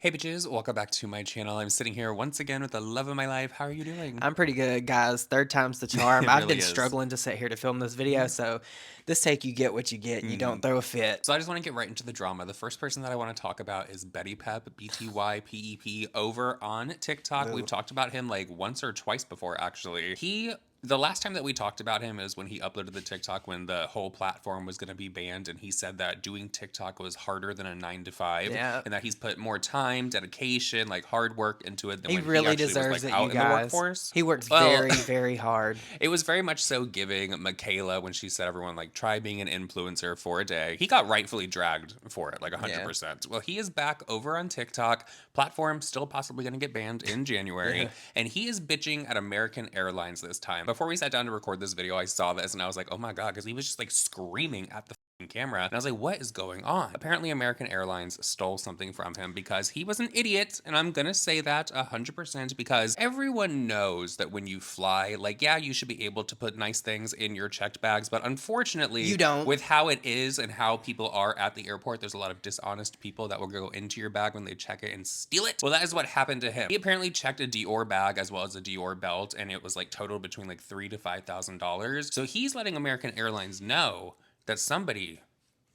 Hey bitches, welcome back to my channel. I'm sitting here once again with the love of my life. How are you doing? I'm pretty good, guys. Third time's the charm. It I've really been is. struggling to sit here to film this video, so this take you get what you get and you don't throw a fit. So I just want to get right into the drama. The first person that I want to talk about is Betty Pep, BTYPEP, over on TikTok. We've Ooh. talked about him like once or twice before, actually. The last time that we talked about him is when he uploaded the TikTok when the whole platform was going to be banned, and he said that doing TikTok was harder than a 9 to 5, Yeah. and that he's put more time, dedication, like hard work into it than He when he really actually was deserves like it, you out in the guys. workforce. He works Well, very, very hard. it was very much so giving Mikayla when she said everyone like try being an influencer for a day. He got rightfully dragged for it, like Yeah. 100%. Well, he is back over on TikTok. Platform still possibly going to get banned in January, Yeah. and he is bitching at American Airlines this time. Before we sat down to record this video, I saw this and I was like, oh my god, because he was just like screaming at the camera, and I was like, what is going on? Apparently American Airlines stole something from him because he was an idiot, and I'm gonna say that 100% because everyone knows that when you fly, like, yeah, you should be able to put nice things in your checked bags, but unfortunately, You don't. with how it is and how people are at the airport, there's a lot of dishonest people that will go into your bag when they check it and steal it. Well, that is what happened to him. He apparently checked a Dior bag as well as a Dior belt, and it was like totaled between like $3,000 to $5,000. So he's letting American Airlines know that somebody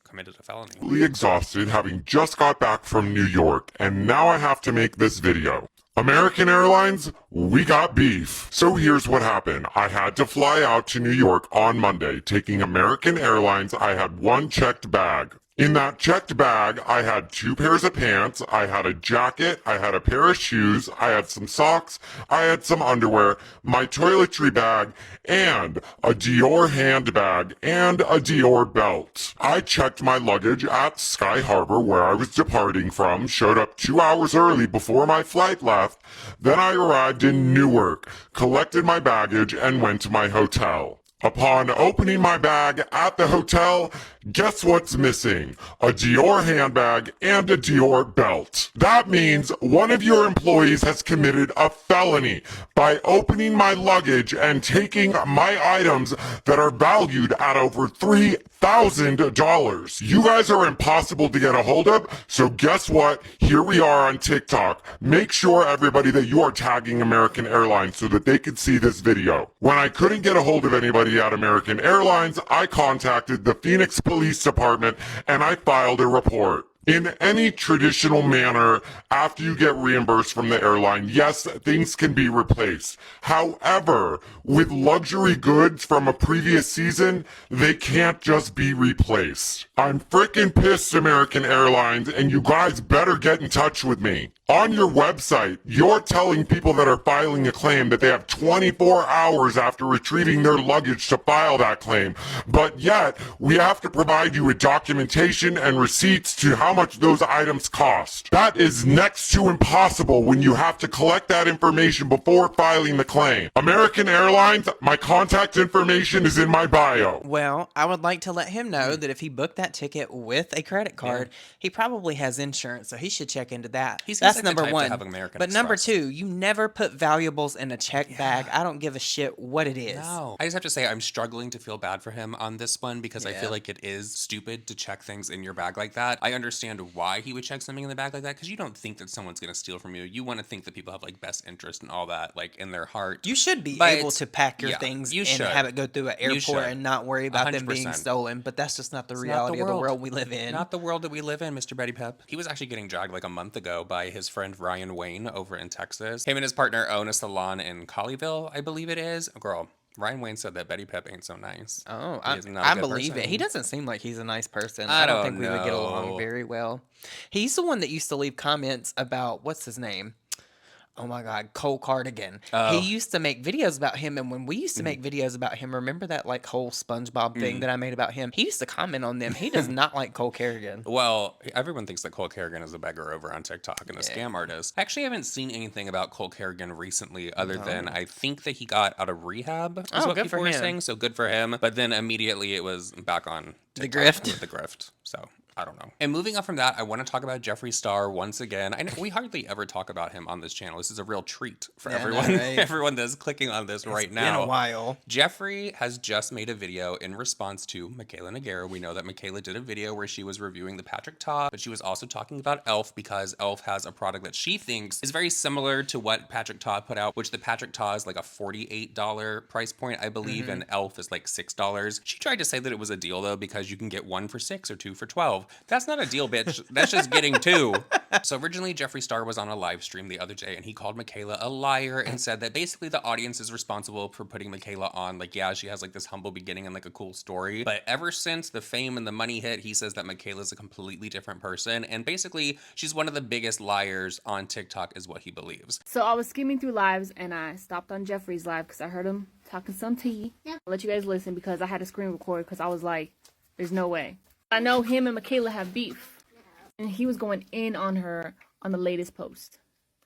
committed a felony. Exhausted, having just got back from New York, and now I have to make this video. American Airlines, we got beef. So here's what happened. I had to fly out to New York on Monday. Taking American Airlines, I had one checked bag. In that checked bag, I had 2 pairs of pants, I had a jacket, I had a pair of shoes, I had some socks, I had some underwear, my toiletry bag, and a Dior handbag, and a Dior belt. I checked my luggage at Sky Harbor where I was departing from, showed up 2 hours early before my flight left, then I arrived in Newark, collected my baggage, and went to my hotel. Upon opening my bag at the hotel, guess what's missing? A Dior handbag and a Dior belt. That means one of your employees has committed a felony by opening my luggage and taking my items that are valued at over $3,000. You guys are impossible to get a hold of, so guess what? Here we are on TikTok. Make sure, everybody, that you are tagging American Airlines so that they can see this video. When I couldn't get a hold of anybody at American Airlines, I contacted the Phoenix Police Department and I filed a report. In any traditional manner, after you get reimbursed from the airline, yes, things can be replaced. However, with luxury goods from a previous season, they can't just be replaced. I'm freaking pissed, American Airlines, and you guys better get in touch with me. On your website, you're telling people that are filing a claim that they have 24 hours after retrieving their luggage to file that claim. But yet, we have to provide you with documentation and receipts to how much those items cost. That is next to impossible when you have to collect that information before filing the claim. American Airlines, my contact information is in my bio. Well, I would like to let him know that if he booked that ticket with a credit card, he probably has insurance, so he should check into that. He seems That's like the number type to one. have American But number Express. 2, you never put valuables in a check bag. I don't give a shit what it is. No. I just have to say I'm struggling to feel bad for him on this one because I Yeah. feel like it is stupid to check things in your bag like that. I understand why he would check something in the bag like that because you don't think that someone's going to steal from you. You want to think that people have like best interest and all that like in their heart. You should be But able to pack your yeah, things you and should. have it go through an You should. airport and not worry about them being 100%. stolen, but that's just not the It's not reality of the world we live in. Not the world that we live in, Mr. Betty Pep. He was actually getting dragged like a month ago by his friend Ryan Wayne over in Texas. Him and his partner own a salon in Colleyville, I believe it is. Girl, Ryan Wayne said that Betty Pep ain't so nice. Oh, He is not a I good believe it. person. He doesn't seem like he's a nice person. I I don't don't think we would get along know. very well. He's the one that used to leave comments about, what's his name? Oh my God, Cole Cardigan. He Oh. used to make videos about him, and when we used to make videos about him, remember that like whole SpongeBob thing that I made about him? He used to comment on them. He does not like Cole Carrigan. Well, everyone thinks that Cole Kerrigan is a beggar over on TikTok and a Yeah. scam artist. I actually haven't seen anything about Cole Kerrigan recently other than I think that he got out of rehab is Oh, what good people for were him. saying, so good for him. But then immediately it was back on The TikTok grift. with the grift. So I don't know. And moving on from that, I want to talk about Jeffree Star once again. I know we hardly ever talk about him on this channel. This is a real treat for Yeah, I know, everyone. right? Everyone that's clicking on this right now. Been a while. Jeffree has just made a video in response to Mikayla Nogueira. We know that Mikayla did a video where she was reviewing the Patrick Ta, but she was also talking about e.l.f. because e.l.f. has a product that she thinks is very similar to what Patrick Ta put out, which the Patrick Ta is like a $48 price point, I believe, and e.l.f. is like $6. She tried to say that it was a deal though because you can get one for $6 or two for $12. That's not a deal, bitch. That's just getting two. So originally Jeffree Star was on a live stream the other day and he called Mikayla a liar and said that basically the audience is responsible for putting Mikayla on. Like, yeah, she has like this humble beginning and like a cool story. But ever since the fame and the money hit, he says that Mikayla's a completely different person. And basically she's one of the biggest liars on TikTok is what he believes. So I was skimming through lives and I stopped on Jeffree's live because I heard him talking some tea. I'll let you guys listen because I had a screen record because I was like, there's no way. I know him and Mikayla have beef. And he was going in on her on the latest post.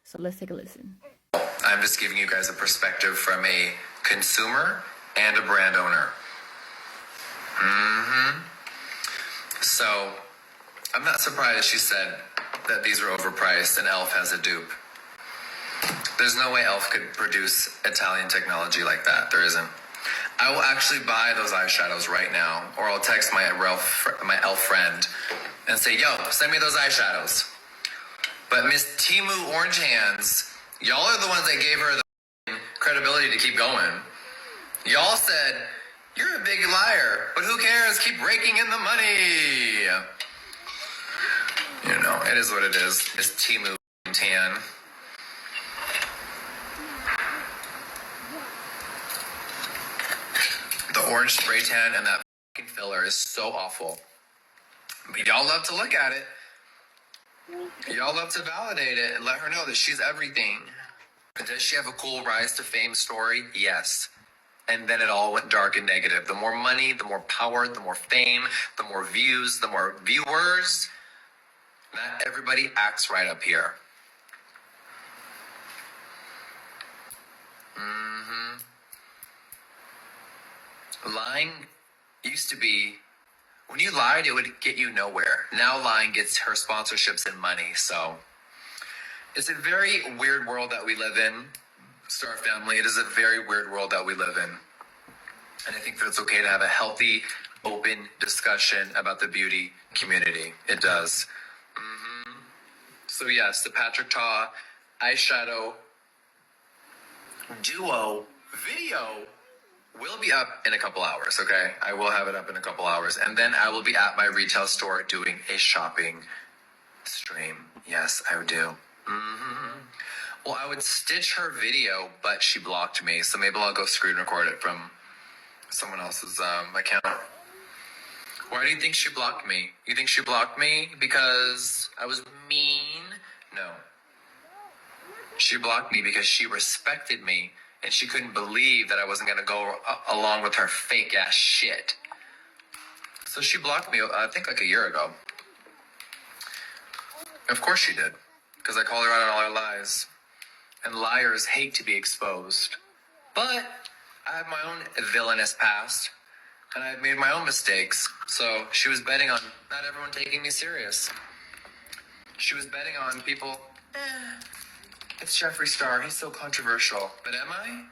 So let's take a listen. I'm just giving you guys a perspective from a consumer and a brand owner. So, I'm not surprised she said that these are overpriced and e.l.f. has a dupe. There's no way e.l.f. could produce Italian technology like that. There isn't. I will actually buy those eyeshadows right now, or I'll text my e.l.f. friend and say, yo, send me those eyeshadows. But Miss Timu Orange Hands, y'all are the ones that gave her the credibility to keep going. Y'all said, you're a big liar, but who cares? Keep raking in the money. You know, it is what it is. Miss Timu Tan. The orange spray tan and that fucking filler is so awful. But y'all love to look at it. Y'all love to validate it and let her know that she's everything. But does she have a cool rise to fame story? Yes. And then it all went dark and negative. The more money, the more power, the more fame, the more views, the more viewers. Not everybody acts right up here. Lying used to be, when you lied, it would get you nowhere. Now lying gets her sponsorships and money. So it's a very weird world that we live in, Star Family. It is a very weird world that we live in. And I think that it's okay to have a healthy, open discussion about the beauty community. It does. So yes, the Patrick Ta eyeshadow duo video will be up in a couple hours, okay? I will have it up in a couple hours. And then I will be at my retail store doing a shopping stream. Yes, I do. Well, I would stitch her video, but she blocked me. So maybe I'll go screen record it from someone else's account. Why do you think she blocked me? You think she blocked me because I was mean? No. She blocked me because she respected me and she couldn't believe that I wasn't going to go along with her fake ass shit. So she blocked me, I think like a year ago. Of course she did, because I call her out on all her lies. And liars hate to be exposed. But I have my own villainous past, and I've made my own mistakes. So she was betting on not everyone taking me serious. She was betting on people, it's Jeffree Star, he's so controversial. But am I?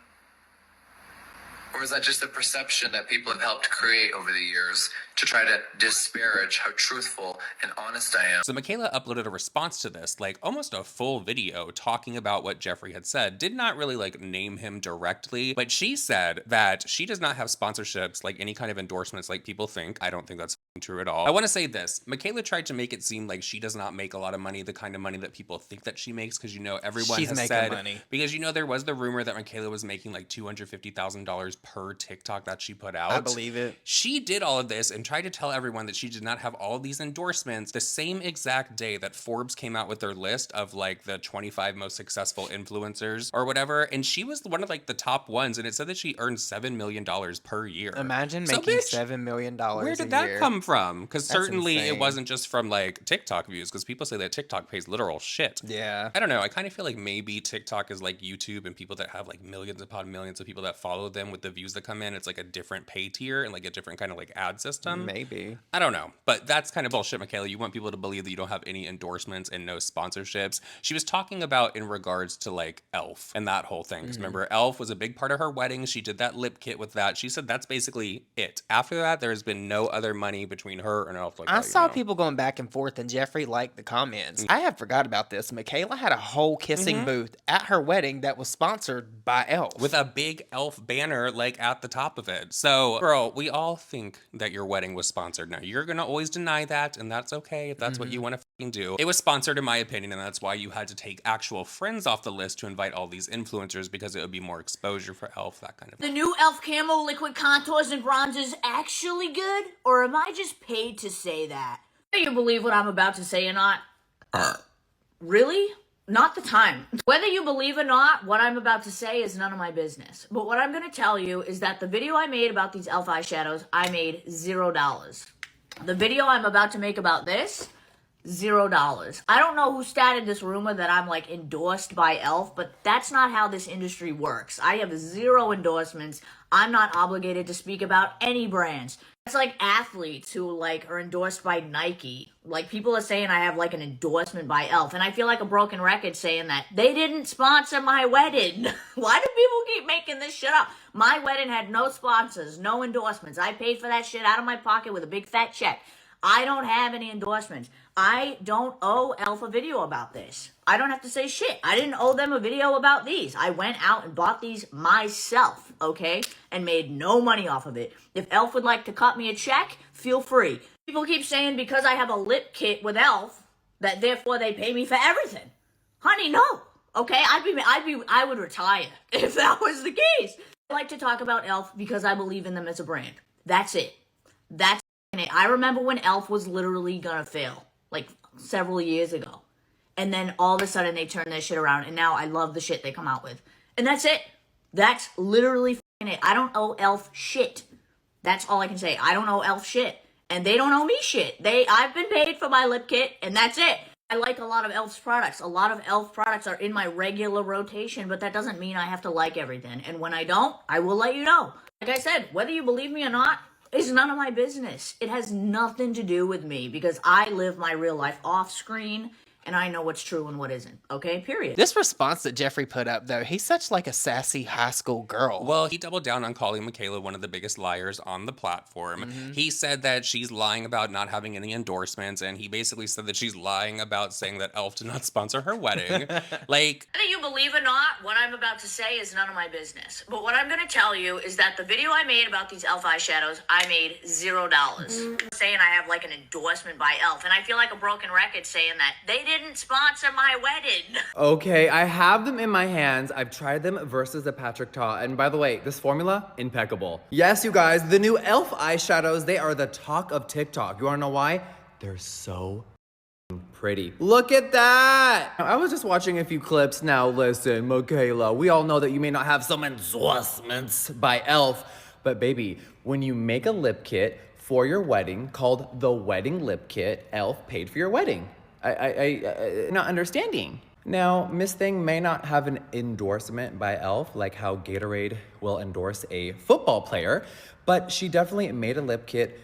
Or is that just a perception that people have helped create over the years to try to disparage how truthful and honest I am? So Mikayla uploaded a response to this, like almost a full video talking about what Jeffree had said. Did not really like name him directly, but she said that she does not have sponsorships, like any kind of endorsements like people think. I don't think that's true at all. I want to say this. Mikayla tried to make it seem like she does not make a lot of money, the kind of money that people think that she makes, because you know everyone She's has making said money. because you know there was the rumor that Mikayla was making like $250,000 per TikTok that she put out. I believe it. She did all of this and tried to tell everyone that she did not have all these endorsements the same exact day that Forbes came out with their list of like the 25 most successful influencers or whatever, and she was one of like the top ones, and it said that she earned $7 million per year. Imagine So, making bitch, $7 million where a did that year. come from? Because That's certainly it insane. wasn't just from like TikTok views, because people say that TikTok pays literal shit. Yeah. I don't know. I kind of feel like maybe TikTok is like YouTube, and people that have like millions upon millions of people that follow them with the the views that come in, it's like a different pay tier and like a different kind of like ad system. Maybe. I don't know, but that's kind of bullshit, Mikayla. You want people to believe that you don't have any endorsements and no sponsorships. She was talking about in regards to like Elf and that whole thing. Because remember, Elf was a big part of her wedding. She did that lip kit with that. She said that's basically it. After that, there's been no other money between her and Elf. Like I that, saw you know? people going back and forth, and Jeffree liked the comments. I had forgot about this. Mikayla had a whole kissing booth at her wedding that was sponsored by Elf. With a big Elf banner like at the top of it. So, girl, we all think that your wedding was sponsored. Now, you're gonna always deny that, and that's okay if that's what you want to fucking do. It was sponsored, in my opinion, and that's why you had to take actual friends off the list to invite all these influencers, because it would be more exposure for Elf, that kind of The new Elf Camo liquid contours and bronzes actually good? Or am I just paid to say that? Do you believe what I'm about to say or not? Really? Not the time. Whether you believe or not, what I'm about to say is none of my business. But what I'm going to tell you is that the video I made about these Elf eyeshadows, I made $0. The video I'm about to make about this, $0. I don't know who started this rumor that I'm like endorsed by Elf, but that's not how this industry works. I have 0 endorsements. I'm not obligated to speak about any brands. It's like athletes who like are endorsed by Nike. Like people are saying I have like an endorsement by Elf, and I feel like a broken record saying that they didn't sponsor my wedding. Why do people keep making this shit up? My wedding had no sponsors, no endorsements. I paid for that shit out of my pocket with a big fat check. I don't have any endorsements. I don't owe Elf a video about this. I don't have to say shit. I didn't owe them a video about these. I went out and bought these myself, okay? And made no money off of it. If Elf would like to cut me a check, feel free. People keep saying because I have a lip kit with Elf, that therefore they pay me for everything. Honey, no. Okay? I would retire if that was the case. I like to talk about Elf because I believe in them as a brand. That's it. That's it. I remember when Elf was literally gonna fail, like several years ago. And then all of a sudden they turned their shit around, and now I love the shit they come out with. And that's it. That's literally it. I don't owe Elf shit. That's all I can say. I don't owe Elf shit. And they don't owe me shit. I've been paid for my lip kit, and that's it. I like a lot of Elf's products. A lot of Elf products are in my regular rotation, but that doesn't mean I have to like everything. And when I don't, I will let you know. Like I said, whether you believe me or not, it's none of my business. It has nothing to do with me because I live my real life off screen and I know what's true and what isn't. Okay, period. This response that Jeffree put up, though, he's such like a sassy high school girl. Well, he doubled down on calling Mikayla one of the biggest liars on the platform. He said that she's lying about not having any endorsements, and he basically said that she's lying about saying that Elf did not sponsor her wedding. Like, Whether you believe or not, what I'm about to say is none of my business. But what I'm going to tell you is that the video I made about these Elf eyeshadows, I made $0. Saying I have like an endorsement by Elf, and I feel like a broken record saying that they didn't sponsor my wedding. Okay, I have them in my hands. I've tried them versus the Patrick Ta. And by the way, this formula, impeccable. Yes, you guys, the new Elf eyeshadows, they are the talk of TikTok. You wanna know why? They're so pretty. Look at that! I was just watching a few clips. Now listen, Mikayla, we all know that you may not have some endorsements by Elf, but baby, when you make a lip kit for your wedding called the Wedding Lip Kit, Elf paid for your wedding. I not understanding. Now, Miss Thing may not have an endorsement by Elf, like how Gatorade will endorse a football player, but she definitely made a lip kit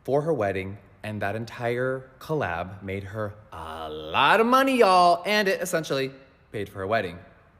for her wedding, and that entire collab made her a lot of money, y'all, and it essentially paid for her wedding.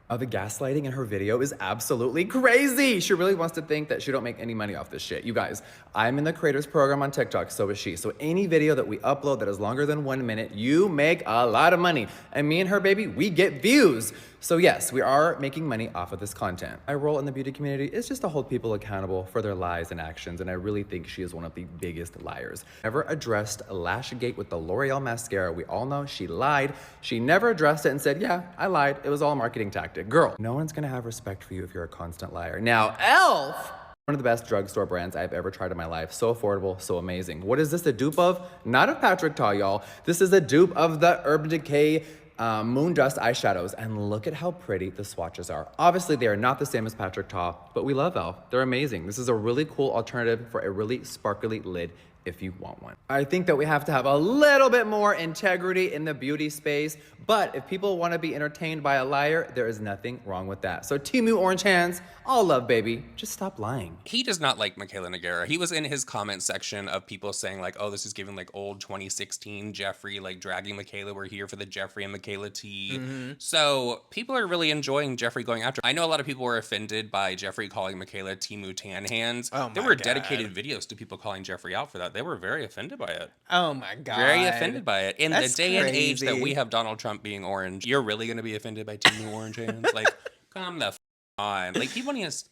The gaslighting in her video is absolutely crazy. She really wants to think that she don't make any money off this shit. You guys, I'm in the creators program on TikTok, so is she. So any video that we upload that is longer than 1 minute, you make a lot of money. And me and her, baby, we get views. So yes, we are making money off of this content. My role in the beauty community is just to hold people accountable for their lies and actions, and I really think she is one of the biggest liars. Never addressed Lashgate with the L'Oreal mascara. We all know she lied. She never addressed it and said, yeah, I lied. It was all a marketing tactic. Girl, no one's gonna have respect for you if you're a constant liar. Now, Elf, one of the best drugstore brands I've ever tried in my life. So affordable, so amazing. What is this a dupe of? Not of Patrick Ta, y'all. This is a dupe of the Urban Decay Moon Dust eyeshadows, and look at how pretty the swatches are. Obviously, they are not the same as Patrick Ta, but we love Elf. They're amazing. This is a really cool alternative for a really sparkly lid if you want one. I think that we have to have a little bit more integrity in the beauty space, but if people want to be entertained by a liar, there is nothing wrong with that. So Temu Orange Hands, all love, baby. Just stop lying. He does not like Mikayla Nogueira. He was in his comment section of people saying like, oh, this is giving like old 2016 Jeffree, like dragging Mikayla. We're here for the Jeffree and Mikayla tea. So people are really enjoying Jeffree going after. I know a lot of people were offended by Jeffree calling Mikayla Temu Tan Hands. Oh there my were God. dedicated videos to people calling Jeffree out for that. They were very offended by it. Oh my God. Very offended by it. In That's the day and age that crazy. we have Donald Trump being orange, you're really going to be offended by Temu Orange Hands? Like, come the on. Like, people need to...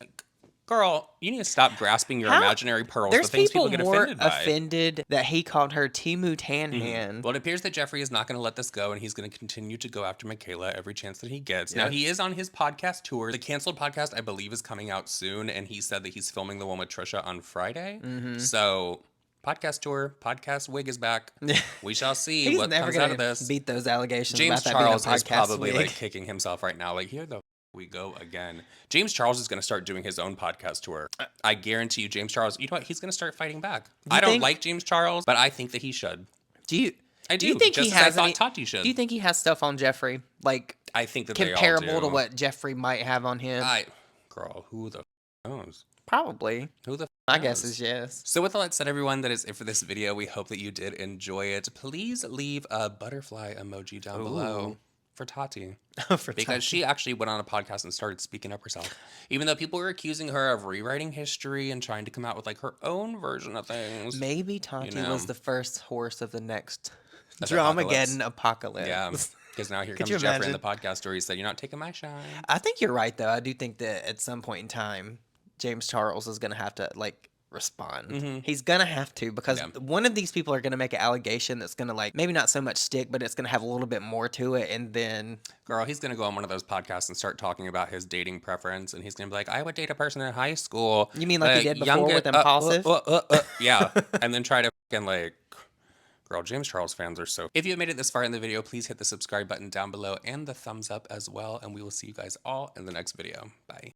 Girl, you need to stop grasping your imaginary pearls, There's the things people get more offended by. offended that he called her Temu Tan Hand. Well, it appears that Jeffree is not going to let this go, and he's going to continue to go after Mikayla every chance that he gets. Now, he is on his podcast tour. The canceled podcast, I believe, is coming out soon, and he said that he's filming the one with Trisha on Friday. So... podcast tour, podcast wig is back. We shall see He's what never comes gonna out of this. beat those allegations. James about that being a Charles is podcast probably wig. like kicking himself right now. Like, here the we go again. James Charles is going to start doing his own podcast tour. I guarantee you, James Charles, you know what? He's going to start fighting back. I don't like James Charles, but I think that he should. Do you? I do. Do you think just he as has I any? thought Tati should. Do you think he has stuff on Jeffree like I think that comparable they all do. to what Jeffree might have on him? Girl, who the knows? Probably. Who the My knows? guess is yes. So with all that said, everyone, that is it for this video. We hope that you did enjoy it. Please leave a butterfly emoji down below for Tati. Because she actually went on a podcast and started speaking up herself. Even though people were accusing her of rewriting history and trying to come out with like her own version of things. Maybe Tati was the first horse of the next That's Dramageddon apocalypse. Yeah. Because now here Could comes you Jeffree in the imagine? podcast story. He said, "You're not taking my shine." I think you're right though. I do think that at some point in time, James Charles is gonna have to like respond. He's gonna have to because one of these people are gonna make an allegation that's gonna like maybe not so much stick, but it's gonna have a little bit more to it, and then Girl, he's gonna go on one of those podcasts and start talking about his dating preference, and he's gonna be like, "I would date a person in high school." You mean like he did before with Impulsive? Yeah, and then try to fucking like. Girl, James Charles fans are so... If you made it this far in the video, please hit the subscribe button down below and the thumbs up as well, and we will see you guys all in the next video. Bye.